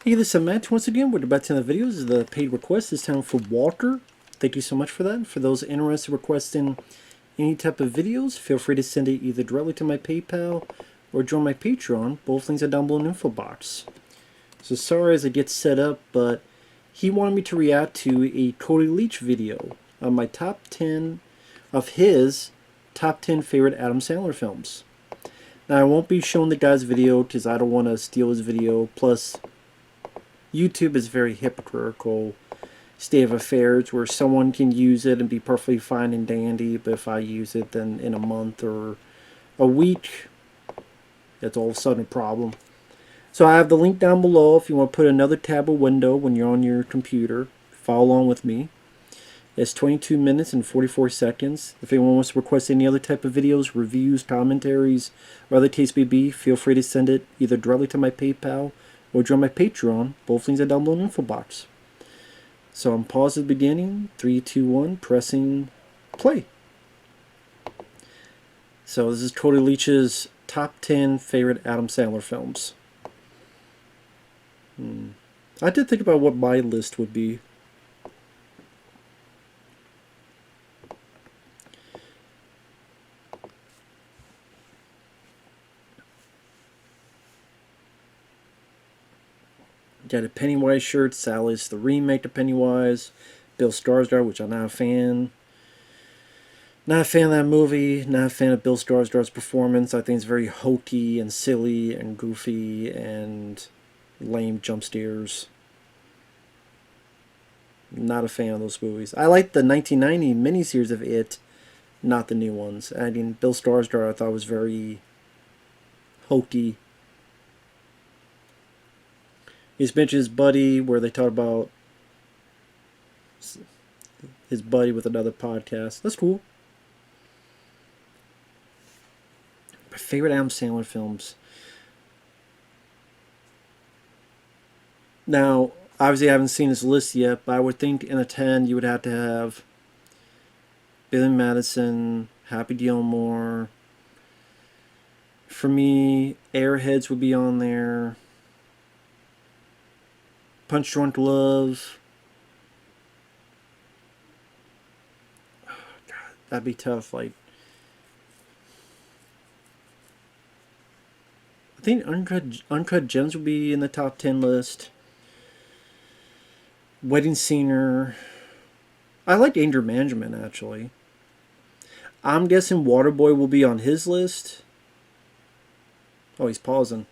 Hey, this is Matt once again. We're about to the videos. This is the paid request. This time for Walter. Thank you so much for that. For those interested in requesting any type of videos, feel free to send it either directly to my PayPal or join my Patreon. Both links are down below in the info box. So sorry as it gets set up, but he wanted me to react to a Cody Leach video on my top 10 of his top 10 favorite Adam Sandler films. Now I won't be showing the guy's video because I don't want to steal his video. Plus, YouTube is very hypocritical state of affairs where someone can use it and be perfectly fine and dandy, but if I use it, then in a month or a week, it's all of a sudden a problem. So I have the link down below if you want to put another tab or window when you're on your computer. Follow along with me. It's 22 minutes and 44 seconds. If anyone wants to request any other type of videos, reviews, commentaries, or other case may be, feel free to send it either directly to my PayPal or join my Patreon. Both links are down below in the info box. So I'm pausing at the beginning. 3, 2, 1, pressing play. So this is Cody Leach's top 10 favorite Adam Sandler films. I did think about what my list would be. Got a Pennywise shirt. Sally's the remake to Pennywise. Bill Skarsgård, which I'm not a fan. Not a fan of that movie. Not a fan of Bill Skarsgård's performance. I think it's very hokey and silly and goofy and lame jump scares. Not a fan of those movies. I like the 1990 miniseries of It, not the new ones. I mean, Bill Skarsgård I thought was very hokey. He's mentioned his buddy, where they talk about his buddy with another podcast. That's cool. My favorite Adam Sandler films. Now, obviously I haven't seen his list yet, but I would think in a 10 you would have to have Billy Madison, Happy Gilmore. For me, Airheads would be on there. Punch Drunk Love. Oh, God, that'd be tough. Like, I think Uncut Gems would be in the top 10 list. Wedding Singer. I like Anger Management, actually. I'm guessing Waterboy will be on his list. Oh, he's pausing.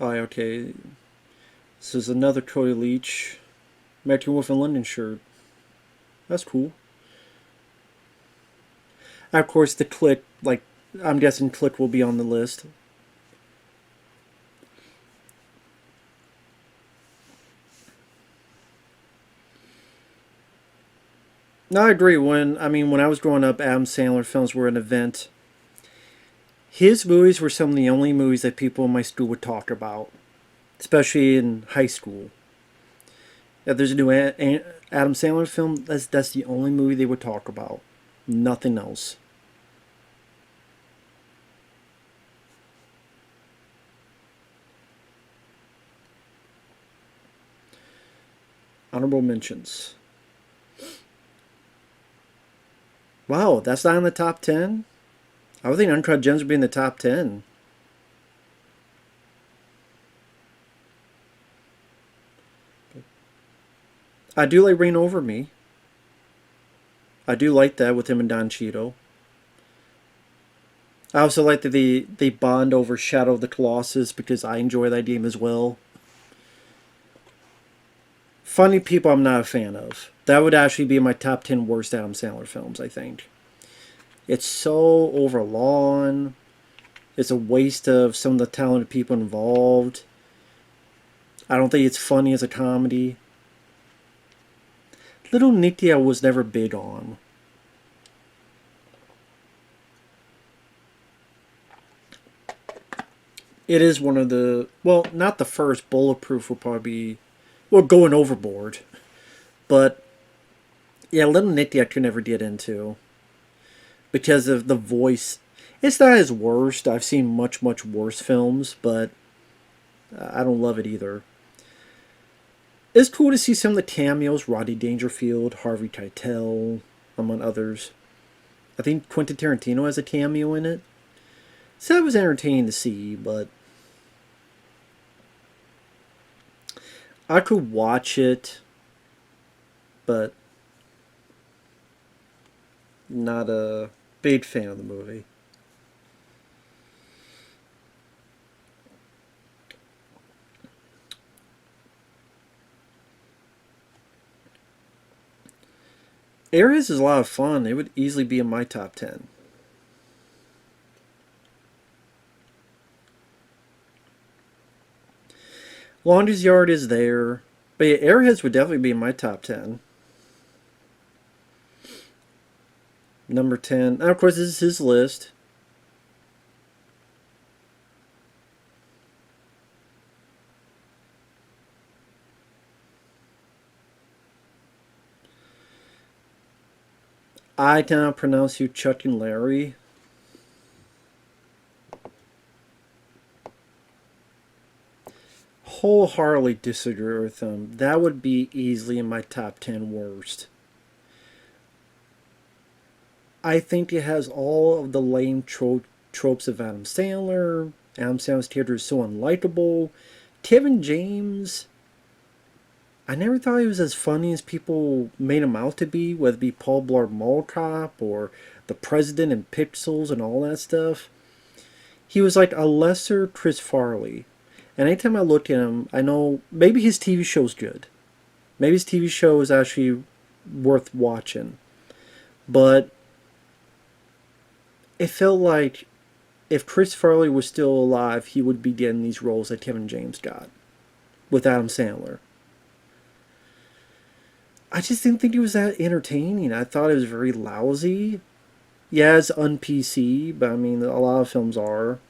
Oh, okay. This is another Cody Leach. American Wolf in London shirt. That's cool. And of course, the Click, like, I'm guessing Click will be on the list. No, I agree. When I was growing up, Adam Sandler films were an event. His movies were some of the only movies that people in my school would talk about, especially in high school. If there's a new Adam Sandler film, that's the only movie they would talk about. Nothing else. Honorable mentions. Wow, that's not in the top 10? I would think Uncut Gems would be in the top 10. I do like Reign Over Me. I do like that with him and Don Cheadle. I also like that they bond over Shadow of the Colossus because I enjoy that game as well. Funny People I'm not a fan of. That would actually be my top 10 worst Adam Sandler films, I think. It's so overlong. It's a waste of some of the talented people involved. I don't think it's funny as a comedy. Little Nicky I was never big on. It is one of the, well, not the first. Bulletproof will probably be, well, going overboard. But yeah, Little Nicky I could never get into because of the voice. It's not his worst. I've seen much, much worse films, but I don't love it either. It's cool to see some of the cameos: Roddy Dangerfield, Harvey Keitel, among others. I think Quentin Tarantino has a cameo in it. So that was entertaining to see, but I could watch it, but not a big fan of the movie. Airheads is a lot of fun. It would easily be in my top 10. Longest Yard is there. But yeah, Airheads would definitely be in my top 10. Number 10. And of course, this is his list. I cannot pronounce you Chuck and Larry. Wholeheartedly disagree with him. That would be easily in my top 10 worst. I think it has all of the lame tropes of Adam Sandler. Adam Sandler's character is so unlikable. Kevin James, I never thought he was as funny as people made him out to be, whether it be Paul Blart Mall Cop or the President and Pixels and all that stuff. He was like a lesser Chris Farley. And anytime I look at him, I know maybe his TV show's good. Maybe his TV show is actually worth watching. But it felt like if Chris Farley was still alive, he would be getting these roles that Kevin James got with Adam Sandler. I just didn't think it was that entertaining. I thought it was very lousy. Yeah, it's un-PC, but I mean, a lot of films are.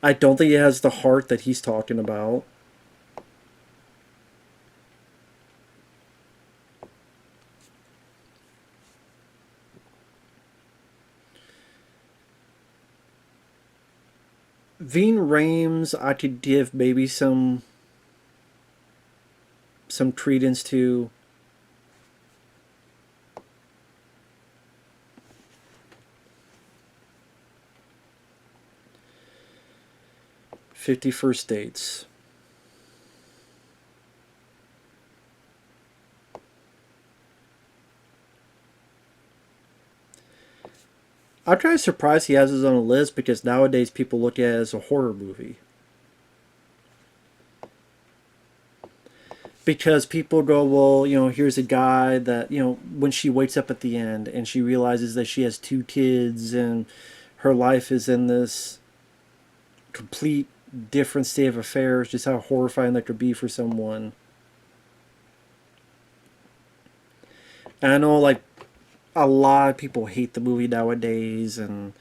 I don't think it has the heart that he's talking about. Ving Rhames, I could give maybe some credence to. 51st Dates. I'm kind of surprised he has his own list because nowadays people look at it as a horror movie. Because people go, well, here's a guy that, when she wakes up at the end and she realizes that she has two kids and her life is in this complete different state of affairs, just how horrifying that could be for someone. And I know, like, a lot of people hate the movie nowadays, and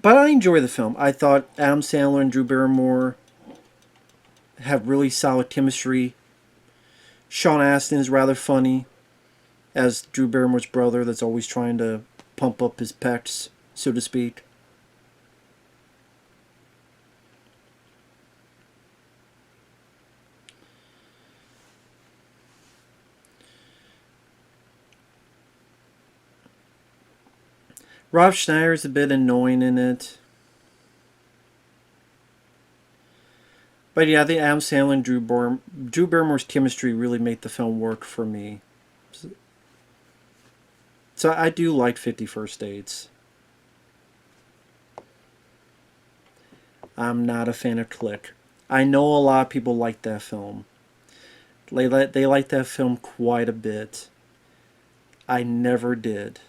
but I enjoy the film. I thought Adam Sandler and Drew Barrymore have really solid chemistry. Sean Astin is rather funny as Drew Barrymore's brother that's always trying to pump up his pecs, so to speak. Rob Schneider's a bit annoying in it. But yeah, I think Adam Sandler and Drew Barrymore's chemistry really made the film work for me. So I do like 51st Dates. I'm not a fan of Click. I know a lot of people like that film. They like that film quite a bit. I never did.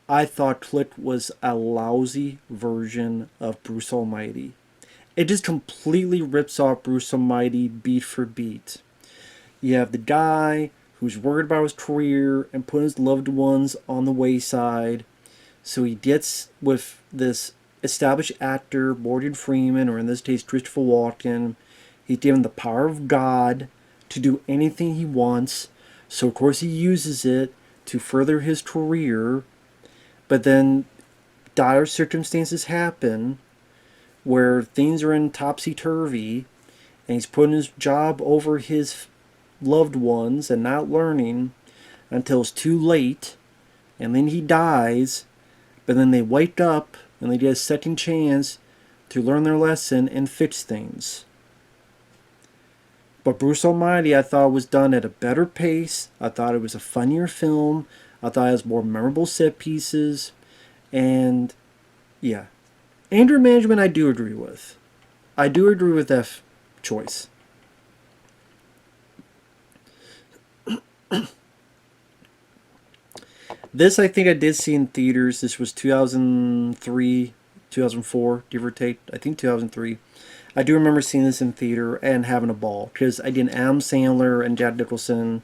I thought Click was a lousy version of Bruce Almighty. It just completely rips off Bruce Almighty beat for beat. You have the guy who's worried about his career and putting his loved ones on the wayside. So he gets with this established actor, Morgan Freeman, or in this case, Christopher Walken. He's given the power of God to do anything he wants. So, of course, he uses it to further his career. But then dire circumstances happen where things are in topsy-turvy, and he's putting his job over his loved ones and not learning until it's too late, and then he dies. But then they wake up and they get a second chance to learn their lesson and fix things. But Bruce Almighty, I thought, was done at a better pace. I thought it was a funnier film. I thought it has more memorable set pieces. And yeah, anger management I do agree with. I do agree with that choice. This I think I did see in theaters. This was 2003, 2004, give or take. I think 2003. I do remember seeing this in theater and having a ball. Because I did Adam Sandler and Jack Nicholson.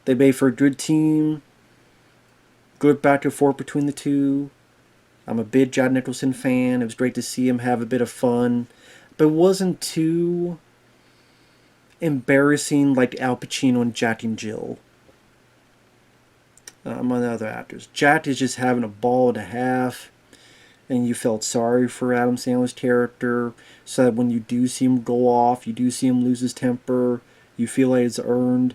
They made for a good team. Good back and forth between the two. I'm a big Jack Nicholson fan. It was great to see him have a bit of fun. But it wasn't too embarrassing like Al Pacino and Jack and Jill. Among the other actors. Jack is just having a ball and a half, and you felt sorry for Adam Sandler's character, so that when you do see him go off, you do see him lose his temper, you feel like it's earned.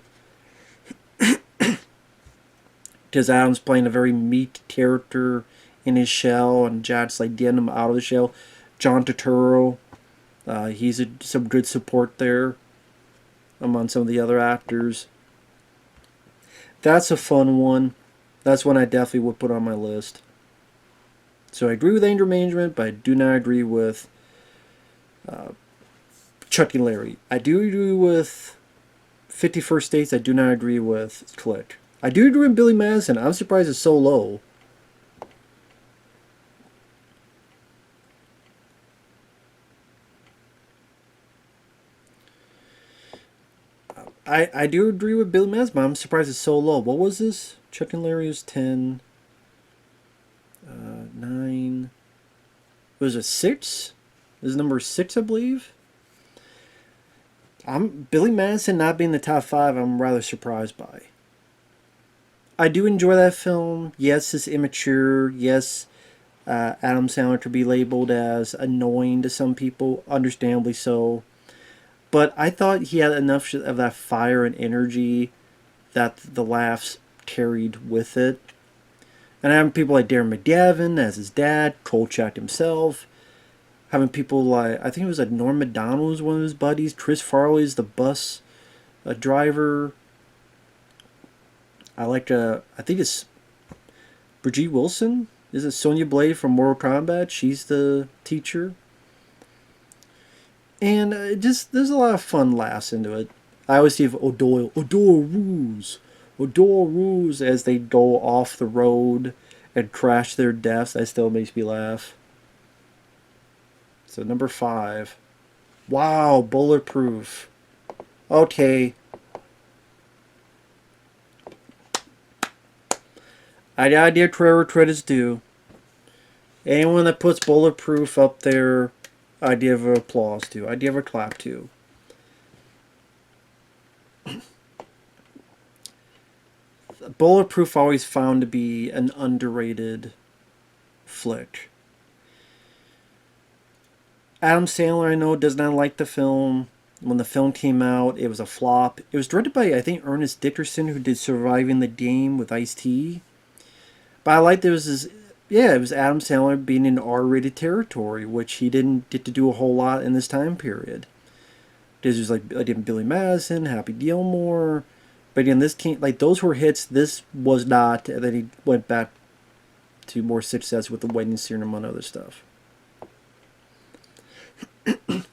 Because Adam's playing a very meek character in his shell, and Jack's like getting him out of the shell. John Turturro, he's some good support there among some of the other actors. That's a fun one. That's one I definitely would put on my list. So I agree with anger management, but I do not agree with Chuck and Larry. I do agree with 50 First Dates. I do not agree with Click. I do agree with Billy Madison. I'm surprised it's so low. I do agree with Billy Madison, but I'm surprised it's so low. What was this? Chuck and Larry was 10. 9. Was it 6? This is number 6, I believe. Billy Madison not being in the top 5, I'm rather surprised by. I do enjoy that film. Yes, it's immature. Yes, Adam Sandler could be labeled as annoying to some people, understandably so. But I thought he had enough of that fire and energy that the laughs carried with it. And having people like Darren McGavin as his dad, Kolchak himself. Having people like, I think it was like Norm Macdonald was one of his buddies. Chris Farley's the bus driver. I like, I think it's Brigitte Wilson. Is it Sonya Blade from Mortal Kombat? She's the teacher. And there's a lot of fun laughs into it. I always see Odor Ruse as they go off the road and crash their deaths. That still makes me laugh. So number 5. Wow, Bulletproof. Okay. I gotta give credit where credit's due. Anyone that puts Bulletproof up there, I give applause to. I give a clap to. Bulletproof always found to be an underrated flick. Adam Sandler, I know, does not like the film. When the film came out, it was a flop. It was directed by, I think, Ernest Dickerson, who did Surviving the Game with Ice-T. But I liked it was this, it was Adam Sandler being in R-rated territory, which he didn't get to do a whole lot in this time period. This was like, I did Billy Madison, Happy Gilmore. But again, this came, like, those were hits. This was not. And then he went back to more success with The Wedding Singer and other stuff. But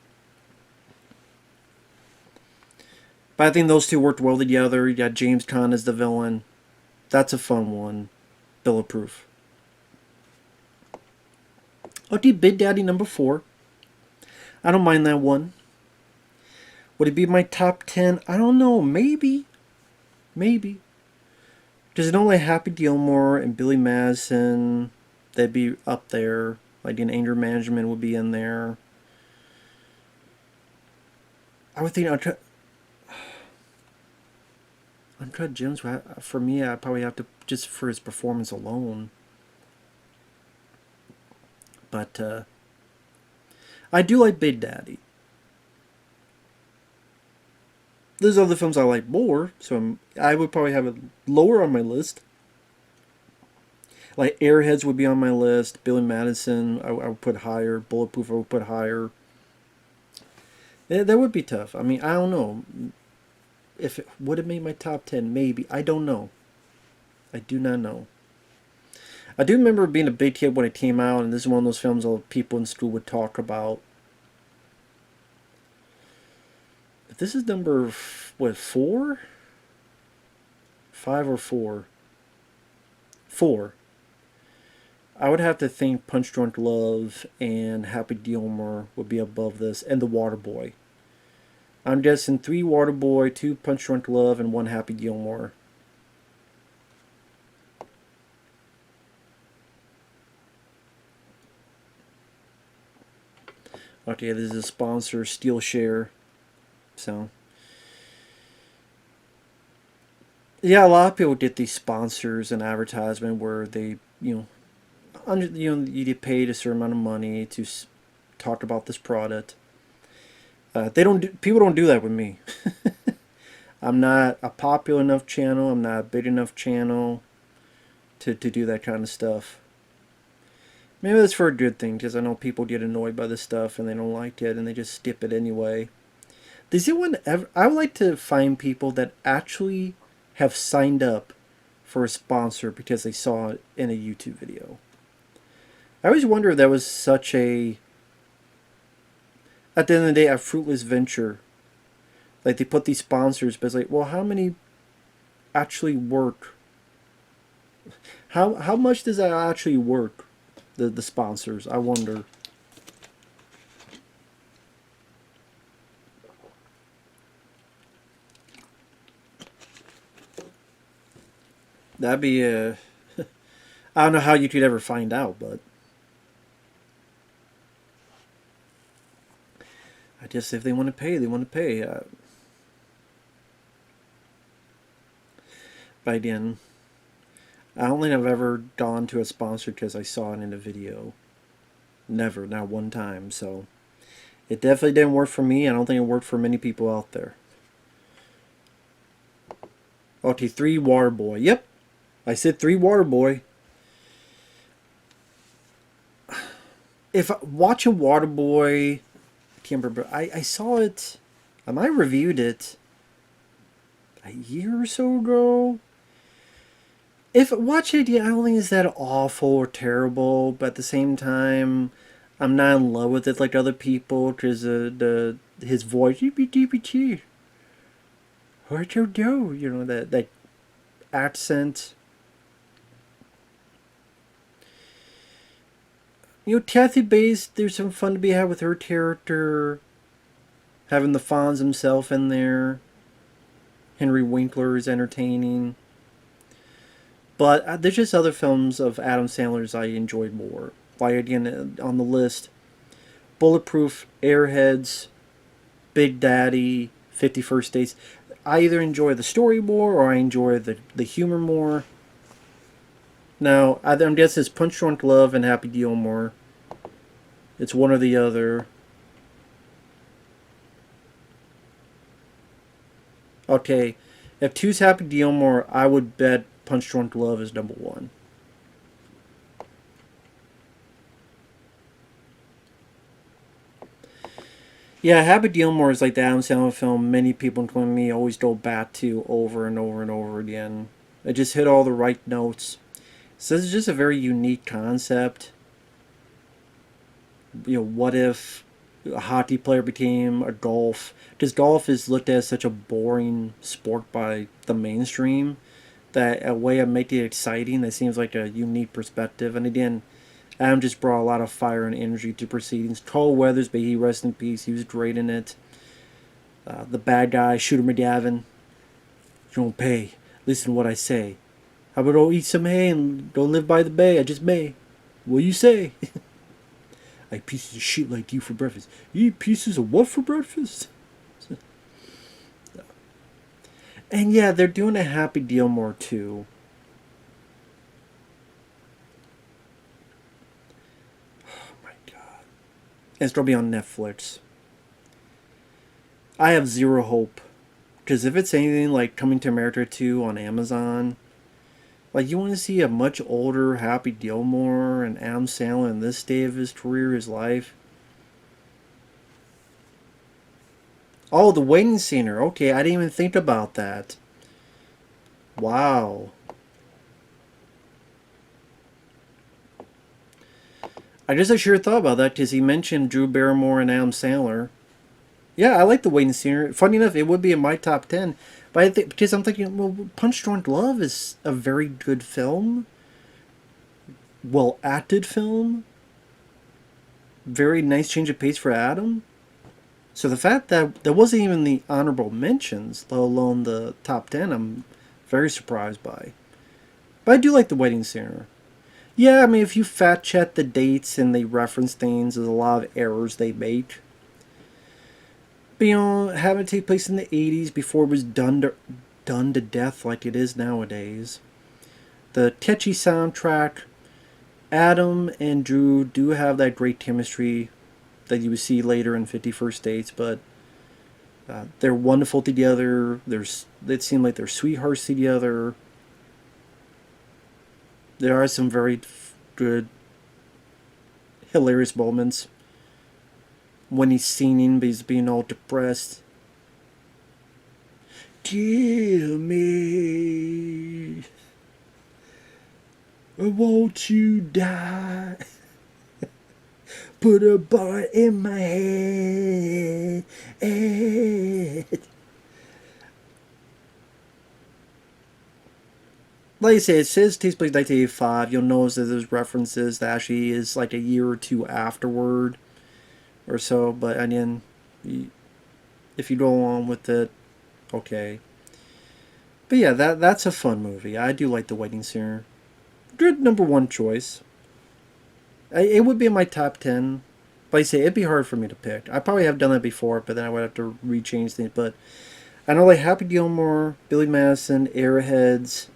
I think those two worked well together. You got James Caan as the villain. That's a fun one. Bulletproof. Okay, Big Daddy number 4. I don't mind that one. Would it be my top 10? I don't know. Maybe. Maybe. Because it only Happy Gilmore and Billy Madison, they'd be up there. Like an Anger Management would be in there. I would think Uncut Gems, for me, I probably have to, just for his performance alone. But I do like Big Daddy. There's other films I like more, so I would probably have it lower on my list. Like Airheads would be on my list. Billy Madison, I would put higher. Bulletproof, I would put higher. That would be tough. I mean, I don't know if it would have made my top 10. Maybe, I don't know. I do not know. I do remember being a big kid when it came out, and this is one of those films all people in school would talk about. But this is number, what, 4? 5 or 4? 4. I would have to think Punch Drunk Love and Happy Gilmore would be above this, and The Waterboy. I'm guessing 3 Waterboy, 2 Punch Drunk Love, and 1 Happy Gilmore. Okay, this is a sponsor, Steelshare. So, yeah, a lot of people get these sponsors and advertisement where they, you get paid a certain amount of money to talk about this product. People don't do that with me. I'm not a popular enough channel. I'm not a big enough channel to do that kind of stuff. Maybe that's for a good thing, because I know people get annoyed by this stuff and they don't like it and they just skip it anyway. Does anyone ever? I would like to find people that actually have signed up for a sponsor because they saw it in a YouTube video. I always wonder if that was such a, at the end of the day, a fruitless venture. Like, they put these sponsors, but it's like, well, how many actually work? How much does that actually work? The sponsors, I wonder. That'd be a. I don't know how you could ever find out, but I guess if they want to pay, they want to pay. But again, I don't think I've ever gone to a sponsor because I saw it in a video. Never, not one time. So it definitely didn't work for me. I don't think it worked for many people out there. Okay, 3 Waterboy. Yep, I said 3 Waterboy. If watching Waterboy, I can't remember. I saw it. I might have reviewed it a year or so ago. If watch it, yeah, I don't think it's that awful or terrible, but at the same time, I'm not in love with it like other people because his voice, what you do, that accent. Kathy Bates, there's some fun to be had with her character. Having the Fonz himself in there. Henry Winkler is entertaining. But there's just other films of Adam Sandler's I enjoyed more. Like, again, on the list, Bulletproof, Airheads, Big Daddy, 51st Dates. I either enjoy the story more or I enjoy the humor more. Now, I'm guessing it's Punch Drunk Love and Happy Gilmore. It's one or the other. Okay, if 2's Happy Gilmore, I would bet Punch Drunk Love is number 1. Yeah, Happy Gilmore is like the Adam Sandler film many people, including me, always go back to over and over and over again. It just hit all the right notes. So this is just a very unique concept. What if a hockey player became a golf? Because golf is looked at as such a boring sport by the mainstream that a way of making it exciting that seems like a unique perspective. And again, Adam just brought a lot of fire and energy to proceedings. Carl Weathers, may he rest in peace, he was great in it. The bad guy, Shooter McGavin, you don't pay. Listen to what I say. How about I'll eat some hay and don't live by the bay? I just may. What you say? I eat pieces of shit like you for breakfast. You eat pieces of what for breakfast? And yeah, they're doing a Happy Gilmore too. Oh my god. And it's gonna be on Netflix. I have zero hope. Because if it's anything like Coming to America 2 on Amazon, like you want to see a much older Happy Gilmore and Adam Sandler in this stage of his career, his life. Oh, the wedding singer. Okay, I didn't even think about that. Wow. I just I sure thought about that because he mentioned Drew Barrymore and Adam Sandler. Yeah, I like the wedding singer. Funny enough, it would be in my top 10. But I think because I'm thinking, well, Punch Drunk Love is a very good film, well acted film, very nice change of pace for Adam. So the fact that there wasn't even the honorable mentions, let alone the top 10, I'm very surprised by. But I do like the wedding singer. Yeah, I mean, if you fact check the dates and they reference things, there's a lot of errors they make. But you know, having it take place in the 80s before it was done to death like it is nowadays. The catchy soundtrack. Adam and Drew do have that great chemistry that you would see later in 51st Dates, but they're wonderful together. It seemed like they're sweethearts together. There are some very good, hilarious moments when he's singing, but he's being all depressed. Kill me, or won't you die? Put a bar in my head. Like I say, it says takes place in 1985. You'll notice that there's references that actually is like a year or two afterward or so. But again, if you go along with it, okay. But yeah, that's a fun movie. I do like The Wedding Singer. Good number one choice. It would be in my top 10. Like I say, it'd be hard for me to pick. I probably have done that before, but then I would have to rechange things. But I know like Happy Gilmore, Billy Madison, Airheads,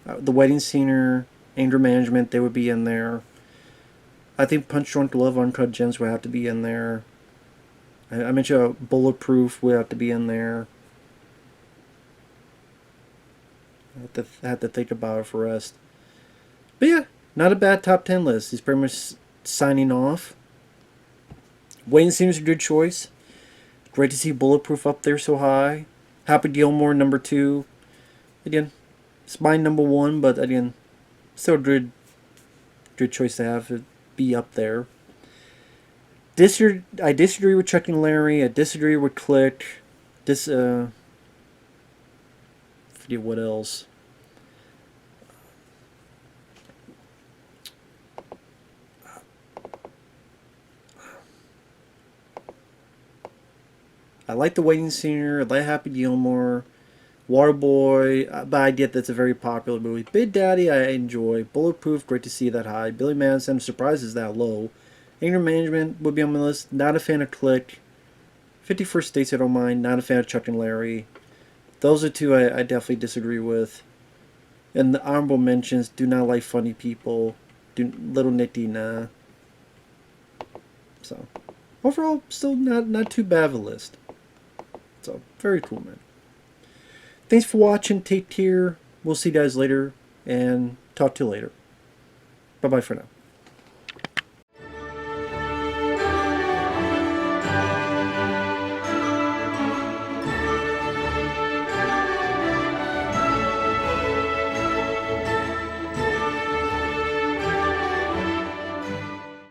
The Wedding Singer, Anger Management, they would be in there. I think Punch Drunk Love, Uncut Gems would have to be in there. I mentioned Bulletproof would have to be in there. I have to think about it for rest. But yeah, not a bad top 10 list. He's pretty much signing off. Wayne seems a good choice. Great to see Bulletproof up there so high. Happy Gilmore, number 2. Again, it's my number 1, but again, still a good choice to have it be up there. I disagree with Chuck and Larry. I disagree with Click. Forget what else. I like The Wedding Singer. I like Happy Gilmore. Waterboy, but I get that's a very popular movie. Big Daddy, I enjoy. Bulletproof, great to see that high. Billy Madison, I'm surprised is that low. Anger Management would be on my list. Not a fan of Click. 51st Dates, I don't mind. Not a fan of Chuck and Larry. Those are two I definitely disagree with. And the honorable mentions, do not like Funny People. Little Nicky, nah. So, overall, still not too bad of a list. So, very cool, man. Thanks for watching. Take care. We'll see you guys later. And talk to you later. Bye-bye for now.